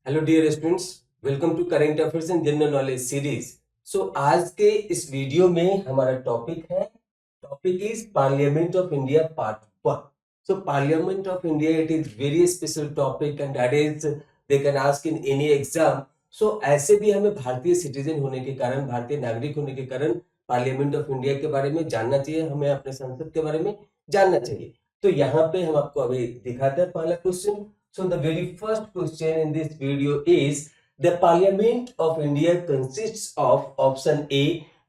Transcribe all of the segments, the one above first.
Hello dear students, welcome to current affairs and general knowledge series. आज के इस video में हमारा topic is parliament of India part 1। Parliament of India it is very special topic and that is they can ask in any exam. ऐसे भी हमें भारतीय citizen होने के कारण, भारतीय नागरिक होने के कारण पार्लियामेंट ऑफ इंडिया के बारे में जानना चाहिए, हमें अपने संसद के बारे में जानना चाहिए। तो यहाँ पे हम आपको अभी दिखाते हैं पहला question. So the very first question in this video is the Parliament of India consists of option A,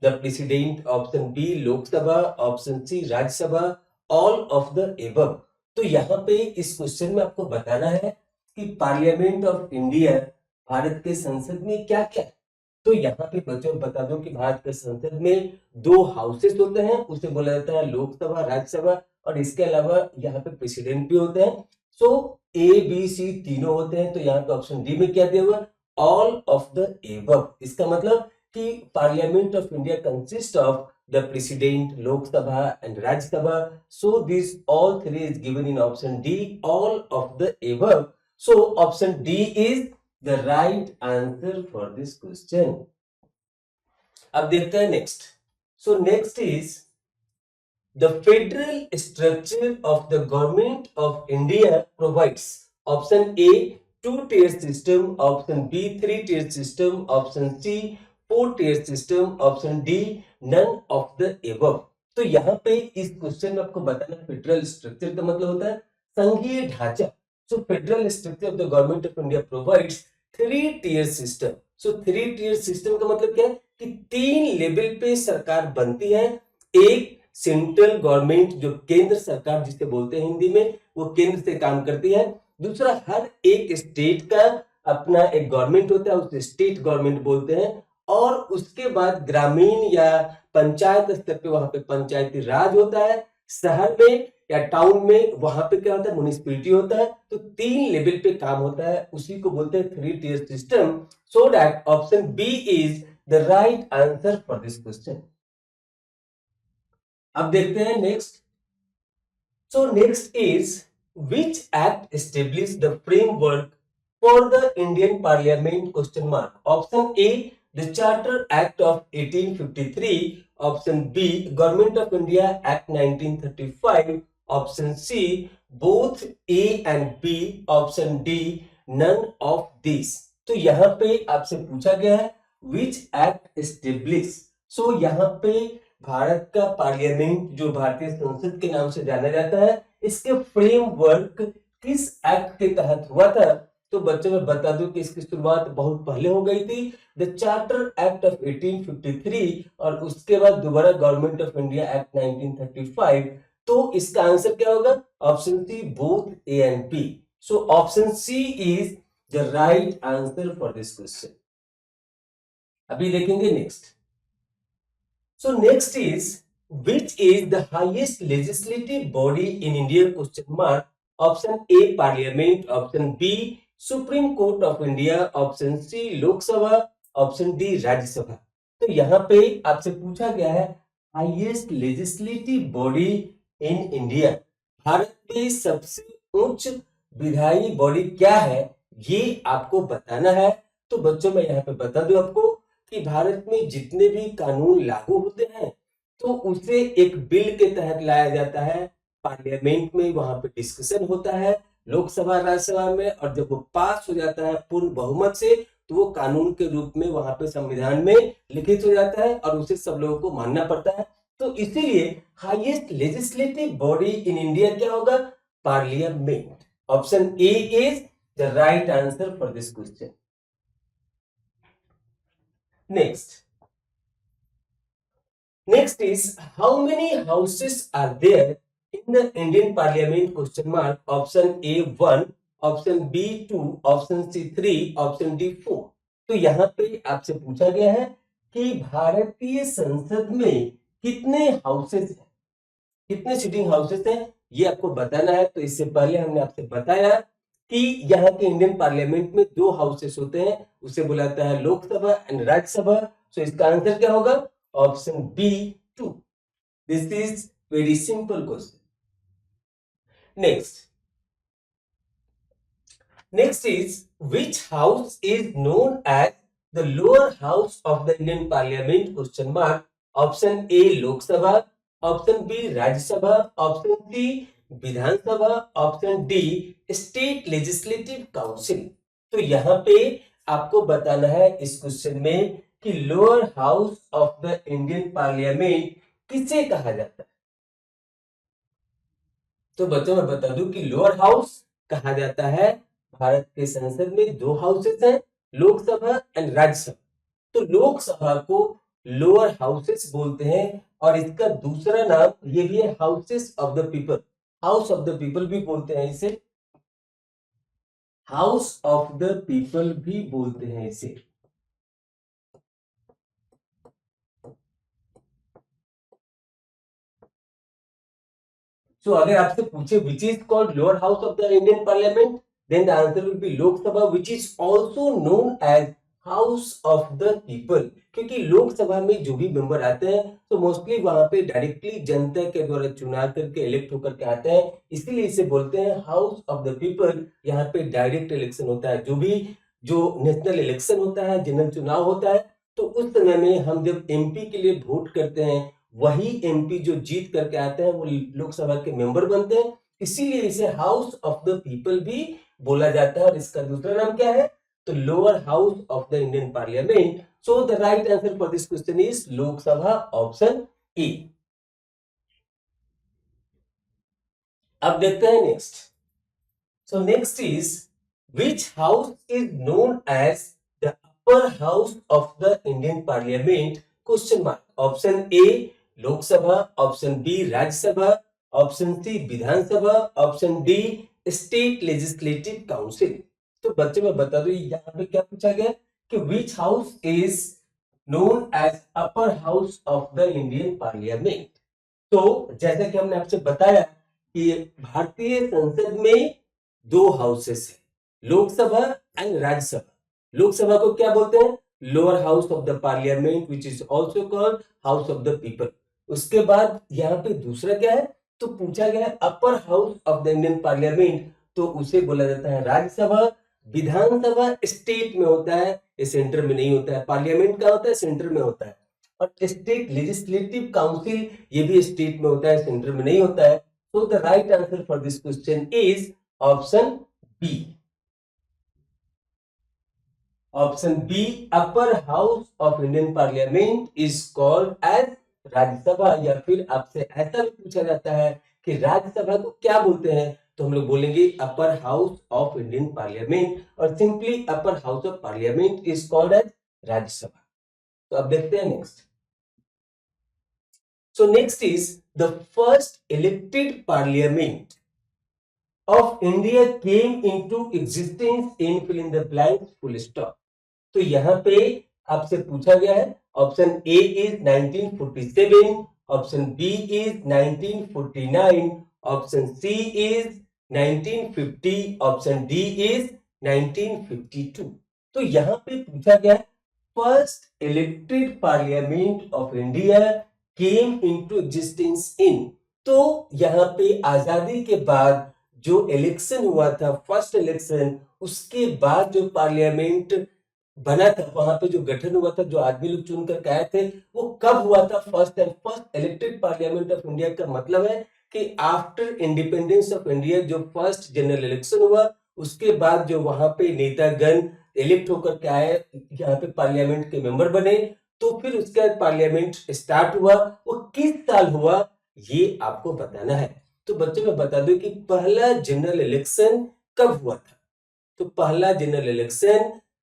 the President, option B, Lok Sabha, option C, Rajya Sabha, all of the above। तो यहाँ पे इस question में आपको बताना है कि parliament of India, Bharat के संसद में क्या क्या है। तो यहाँ पे बच्चों बता दो कि भारत के संसद में दो हाउसेस होते हैं, उसे बोला जाता है लोकसभा, राज्यसभा, और इसके अलावा यहाँ पे प्रेसिडेंट भी होते हैं। सो ए बी सी तीनों होते हैं। तो यहाँ पे ऑप्शन डी में क्या दिया हुआ, ऑल ऑफ द एबव। इसका मतलब कि parliament of India consist of the president, Lok Sabha and Rajya Sabha. So this all three is given in option D, all of the above. So option D is the right answer for this question. अब देखते हैं next. Next is the federal structure of the government of India provides option A two-tier system, option B three-tier system, option C four-tier system, option D none of the above। तो यहाँ पे इस question में आपको बताना federal structure का मतलब होता है संघीय ढांचा। Federal structure of the government of India provides three tier system. Three tier system का मतलब क्या है कि तीन लेवल पे सरकार बनती है। एक सेंट्रल गवर्नमेंट, जो केंद्र सरकार जिसे बोलते हैं हिंदी में, वो केंद्र से काम करती है। दूसरा, हर एक स्टेट का अपना एक गवर्नमेंट होता है, उसे स्टेट गवर्नमेंट बोलते हैं। और उसके बाद ग्रामीण या पंचायत स्तर पे वहां पे पंचायती राज होता है। शहर में या टाउन में वहां पे क्या होता है, म्युनिसिपैलिटी होता है। तो तीन लेवल पे काम होता है, उसी को बोलते हैं three tier system. So that option B is the right answer for this question. अब देखते हैं next. Next is which act established the framework for the Indian Parliament question mark। Option A the Charter Act of 1853, option B Government of India Act 1935, option C both A and B, option D none of these। तो यहाँ पे आपसे पूछा गया है which act established। यहाँ पे भारत का पार्लियामेंट, जो भारतीय संसद के नाम से जाना जाता है, इसके फ्रेमवर्क किस एक्ट के तहत हुआ था। तो बच्चों में बता दूं कि इसकी शुरुआत बहुत पहले हो गई थी, द चार्टर एक्ट ऑफ 1853, और उसके बाद दोबारा गवर्नमेंट ऑफ इंडिया एक्ट 1935। तो इसका आंसर क्या होगा, option C both A and B. Option C is the right answer for this question. अभी देखेंगे next. next is which is the highest legislative body in India question mark। Option A Parliament, option B Supreme Court of India, option C Lok Sabha, option D Rajya Sabha। तो यहाँ पे आपसे पूछा गया है highest legislative body in India, Bharat की सबसे उच्च विधायी बॉडी क्या है, ये आपको बताना है। तो बच्चों मैं यहाँ पे बता दूं आपको कि भारत में जितने भी कानून लागू होते हैं, तो उसे एक बिल के तहत लाया जाता है, पार्लियामेंट में वहां पे डिस्कशन होता है, लोकसभा राज्यसभा में, और जब वो पास हो जाता है पूर्ण बहुमत से, तो वो कानून के रूप में वहां पे संविधान में लिखित हो जाता है और उसे सब लोगों को मानना पड़ता है। तो इसीलिए highest legislative body in India क्या होगा, parliament. Option A is the right answer for this question. Next is how many houses are there in the Indian Parliament question mark। Option A 1, option B 2, option C 3, option D 4। तो यहाँ पे आपसे पूछा गया है कि भारतीय संसद में कितने हाउसेस हैं, कितने सिटिंग हाउसेस हैं, ये आपको बताना है। तो इससे पहले हमने आपसे बताया कि यहाँ के इंडियन पार्लियामेंट में दो हाउसेस होते हैं, उसे बुलाता है लोकसभा एंड राज्यसभा। इसका आंसर क्या होगा, option B 2। This is very simple question. Next Next is, which house is known as the lower house of the Indian Parliament? Question mark. Option A Lok Sabha, option B Rajya Sabha, option C Vidhan Sabha, option D state legislative council. तो यहाँ पे आपको बताना है इस question में कि lower house of the Indian parliament किसे कहा जाता है। तो बच्चों मैं बता दूं कि लोअर हाउस कहा जाता है, भारत के संसद में दो हाउसेस हैं, लोकसभा एंड राज्यसभा। तो लोकसभा को लोअर हाउसेस बोलते हैं और इसका दूसरा नाम ये भी है houses of the people, house of the people भी बोलते हैं इसे, हाउस ऑफ द पीपल भी बोलते हैं इसे। सो अगर आपसे पूछे which is called lower house of the Indian parliament, then the answer will be Lok Sabha, which is also known as house of the people. क्योंकि लोकसभा में जो भी मेंबर आते हैं तो मोस्टली वहां पे डायरेक्टली जनता के द्वारा चुना करके इलेक्ट होकर के आते हैं, इसीलिए इसे बोलते हैं हाउस ऑफ द पीपल। यहाँ पे डायरेक्ट इलेक्शन होता है, जो नेशनल इलेक्शन होता है, जनरल चुनाव होता है, तो उस समय में हम जब एमपी के लिए वोट करते हैं, वही एमपी जो जीत करके आते हैं वो लोकसभा के मेंबर बनते हैं, इसीलिए इसे हाउस ऑफ द पीपल भी बोला जाता है। और इसका दूसरा नाम क्या है? तो lower house of the Indian parliament. So the right answer for this question is Lok Sabha, option A. अब देखते हैं next. So next is, which house is known as the upper house of the Indian Parliament? Question mark. Option A Lok Sabha, option B Rajya Sabha, option C Vidhan Sabha, option D state legislative council. तो बच्चे मैं बता दूं यहाँ पे क्या पूछा गया कि which house is known as upper house of the Indian Parliament? तो जैसा कि हमने आपसे बताया कि भारतीय संसद में दो हाउसेस है, लोकसभा एंड राज्यसभा। लोकसभा को क्या बोलते हैं? Lower house of the parliament, which is also called house of the people. उसके बाद यहाँ पे दूसरा क्या है? तो पूछा गया है अपर house of the Indian parliament, तो उसे बोला जाता है राज्यसभा। विधानसभा स्टेट में होता है, सेंटर में नहीं होता है। पार्लियामेंट का होता है, सेंटर में होता है। और स्टेट लेजिस्लेटिव काउंसिल ये भी स्टेट में होता है, सेंटर में नहीं होता है। So the right answer for this question is option B. Option B, upper house of Indian Parliament is called as Rajya Sabha. या फिर आपसे ऐसा भी पूछा जाता है कि राज्यसभा को क्या बोलते हैं, तो हम लोग बोलेंगे upper house of Indian parliament, और simply upper house of parliament is called as Rajya Sabha. तो अब देखते हैं next. So next is the first elected parliament of India came into existence in fill in the blanks full stop। तो यहाँ पे आपसे पूछा गया है, option A is 1947, option B is 1949, option C is 1950, option D is 1952। तो यहाँ पे पूछा गया है first elected parliament of India came into existence in. तो यहाँ पे आजादी के बाद जो इलेक्शन हुआ था, फर्स्ट इलेक्शन, उसके बाद जो पार्लियामेंट बना था, वहां पे जो गठन हुआ था, जो आदमी लोग चुन कर आए थे, वो कब हुआ था? First time. First elected parliament of India का मतलब है कि आफ्टर इंडिपेंडेंस ऑफ इंडिया जो फर्स्ट जनरल इलेक्शन हुआ, उसके बाद जो वहां पे नेतागण इलेक्ट होकर के आए, यहाँ पे पार्लियामेंट के मेंबर बने, तो फिर उसके बाद पार्लियामेंट स्टार्ट हुआ। वो किस साल हुआ ये आपको बताना है। तो बच्चों मैं बता दूं कि पहला जनरल इलेक्शन कब हुआ था। तो पहला जनरल इलेक्शन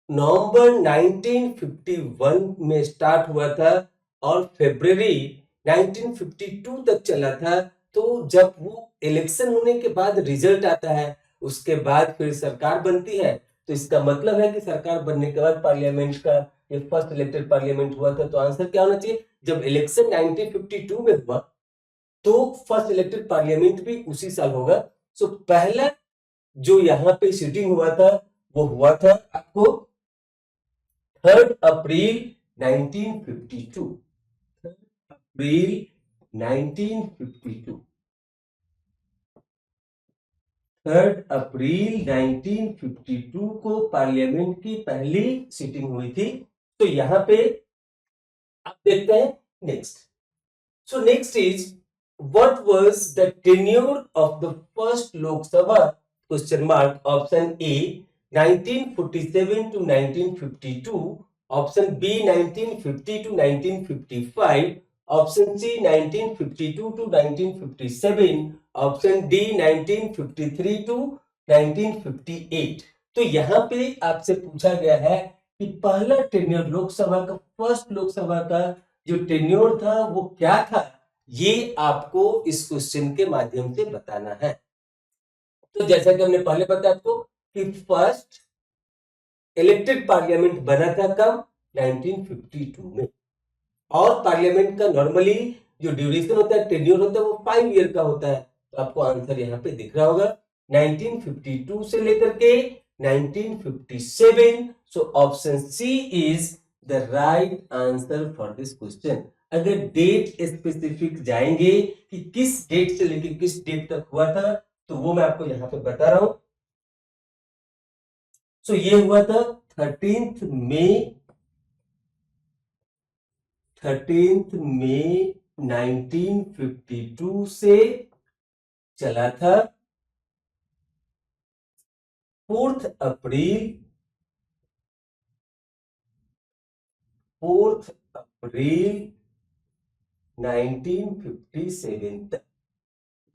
नवंबर 1951 में स्टार्ट हुआ था और फरवरी 1952 तक चला था। तो जब वो इलेक्शन होने के बाद रिजल्ट आता है, उसके बाद फिर सरकार बनती है। तो इसका मतलब है कि सरकार बनने के बाद पार्लियामेंट का ये फर्स्ट इलेक्टेड पार्लियामेंट हुआ था। तो आंसर क्या होना चाहिए? जब इलेक्शन 1952 में हुआ तो फर्स्ट इलेक्टेड पार्लियामेंट भी उसी साल होगा। सो पहला जो यहाँ पे सीटिंग हुआ था वो हुआ था आपको 3 अप्रैल 1952। 3 अप्रैल 1952। 3 अप्रैल 1952 को पार्लियामेंट की पहली सीटिंग हुई थी। तो यहाँ पे आप देखते हैं next. So next is what was the tenure of the first Lok Sabha? Question mark. Option A 1947 to 1952, option B 1950 to 1955, option C 1952 to 1957, option D 1953 to 1958। तो यहाँ पे आपसे पूछा गया है कि पहला टेन्योर लोकसभा का, फर्स्ट लोकसभा का जो टेन्योर था वो क्या था, ये आपको इस क्वेश्चन के माध्यम से बताना है। तो जैसा कि हमने पहले बताया आपको कि फर्स्ट इलेक्टेड पार्लियामेंट बना था कब? 1952 में। और पार्लियामेंट का नॉर्मली जो ड्यूरेशन होता है, टेन्योर होता है, वो 5 ईयर का होता है। तो आपको आंसर यहाँ पे दिख रहा होगा 1952 से लेकर के 1957। So option C is the right answer for this question. अगर डेट स्पेसिफिक जाएंगे कि किस डेट से लेकर किस डेट तक हुआ था, तो वो मैं आपको यहाँ पे बता रहा हूं। सो ये हुआ था 13 मई 1952 से चला था 4 अप्रैल 1957 तक।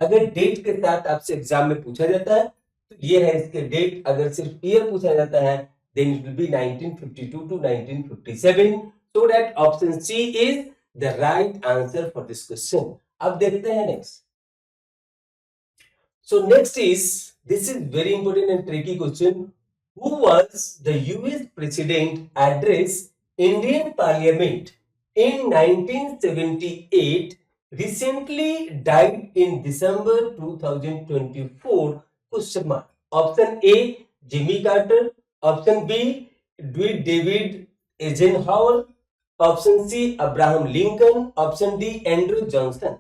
अगर डेट के साथ आपसे एग्जाम में पूछा जाता है तो ये है इसके डेट। अगर सिर्फ ईयर पूछा जाता है then it will be 1952 to 1957। So that option C is the right answer for this question. अब देखते हैं next. So next is, this is very important and tricky question. Who was the US president address Indian Parliament in 1978, recently died in December 2024? Question mark. Option A Jimmy Carter, option B Dwight David Eisenhower, option C Abraham Lincoln, option D Andrew Johnson।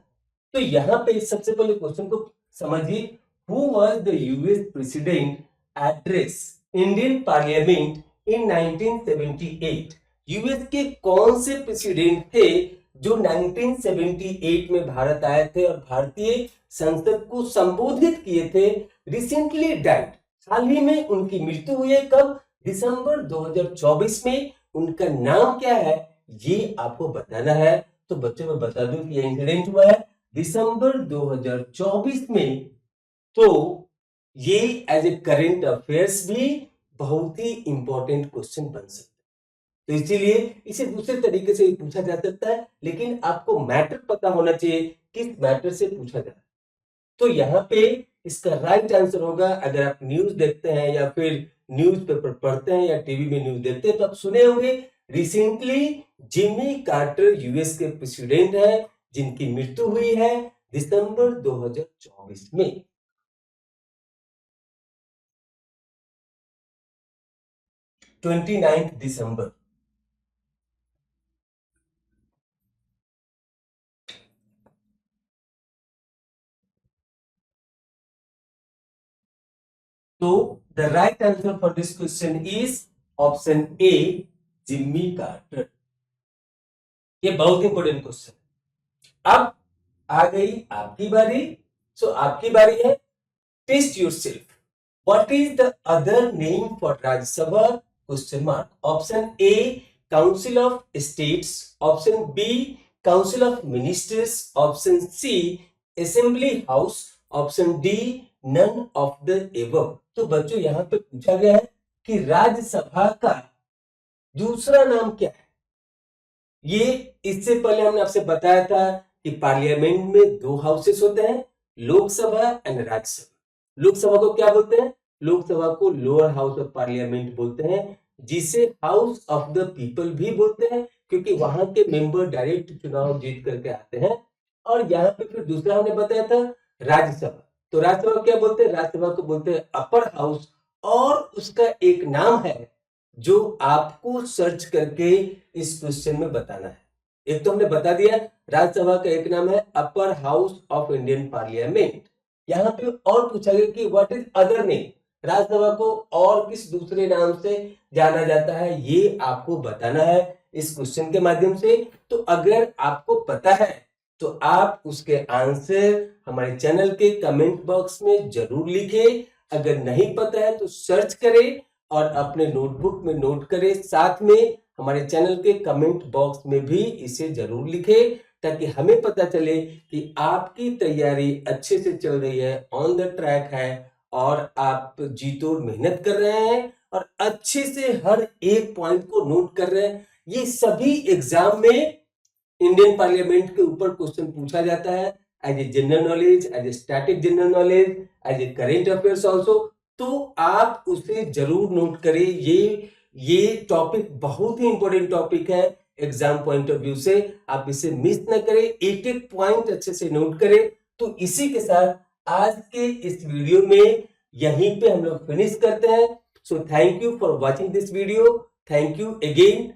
तो यहाँ पे सबसे पहले question को समझिए। Who was the US president address Indian parliament in 1978? US के कौन से प्रेसिडेंट थे जो 1978 में भारत आए थे और भारतीय संसद को संबोधित किए थे? रिसेंटली डाइड, हाल ही में उनकी मृत्यु हुई है। कब? दिसंबर 2024 में। उनका नाम क्या है ये आपको बताना है। तो बच्चों में बता दूं कि ये इंसिडेंट हुआ है दिसंबर 2024 में। तो ये एज ए करेंट अफेयर्स भी बहुत ही इंपॉर्टेंट क्वेश्चन बन सकता है। तो इसीलिए इसे दूसरे तरीके से पूछा जा सकता है, लेकिन आपको मैटर पता होना चाहिए किस मैटर से पूछा जा रहा है। तो यहाँ पे इसका राइट आंसर होगा, अगर आप न्यूज देखते हैं या फिर न्यूज पेपर पढ़ते हैं या टीवी में न्यूज देखते हैं तो आप सुने होंगे रिसेंटली जिमी कार्टर यूएस के प्रेसिडेंट है जिनकी मृत्यु हुई है दिसंबर 2024 में। 29 दिसंबर। तो the right answer for this question is option A Jimmy Carter. ये बहुत इंपॉर्टेंट क्वेश्चन। अब आ गई आपकी बारी। सो आपकी बारी है test yourself. What is the other name for Rajya Sabha? Question mark. Option A council of states, option B council of ministers, option C assembly house, option D none of the above. तो बच्चों यहां पे पूछा गया है कि राज्यसभा का दूसरा नाम क्या है। ये इससे पहले हमने आपसे बताया था कि पार्लियामेंट में 2 हाउसेस होते हैं, लोकसभा एंड राज्यसभा। लोकसभा को क्या बोलते हैं? लोकसभा को लोअर हाउस ऑफ पार्लियामेंट बोलते हैं, जिसे हाउस ऑफ द पीपल भी बोलते हैं क्योंकि वहां के मेंबर डायरेक्ट चुनाव जीत करके आते हैं। और यहाँ पे फिर दूसरा हमने बताया था राज्यसभा। तो राज्यसभा को क्या बोलते हैं? राज्यसभा को बोलते हैं अपर हाउस। और उसका एक नाम है जो आपको सर्च करके इस क्वेश्चन में बताना है। एक तो हमने बता दिया राज्यसभा का एक नाम है अपर हाउस ऑफ इंडियन पार्लियामेंट, यहाँ पे और पूछा गया कि what is other name, Rajya Sabha को और किस दूसरे नाम से जाना जाता है, ये आपको बताना है इस क्वेश्चन के माध्यम से। तो अगर आपको पता है तो आप उसके आंसर हमारे चैनल के कमेंट बॉक्स में जरूर लिखें। अगर नहीं पता है तो सर्च करें और अपने नोटबुक में नोट करें, साथ में हमारे चैनल के कमेंट बॉक्स में भी इसे जरूर लिखें, ताकि हमें पता चले कि आपकी तैयारी अच्छे से चल रही है, ऑन द ट्रैक है और आप जी तोड़ मेहनत कर रहे हैं और अच्छे से हर एक पॉइंट को नोट कर रहे हैं। ये सभी एग्जाम में इंडियन पार्लियामेंट के ऊपर क्वेश्चन पूछा जाता है, as a general knowledge, as a static general knowledge, as a current affairs also. तो आप उसे जरूर नोट करें। ये टॉपिक बहुत ही इंपॉर्टेंट टॉपिक है एग्जाम पॉइंट ऑफ व्यू से, आप इसे मिस न करें, एक एक पॉइंट अच्छे से नोट करें। तो इसी के साथ आज के इस वीडियो में यहीं पे हम लोग फिनिश करते हैं। So thank you for watching this video, thank you again.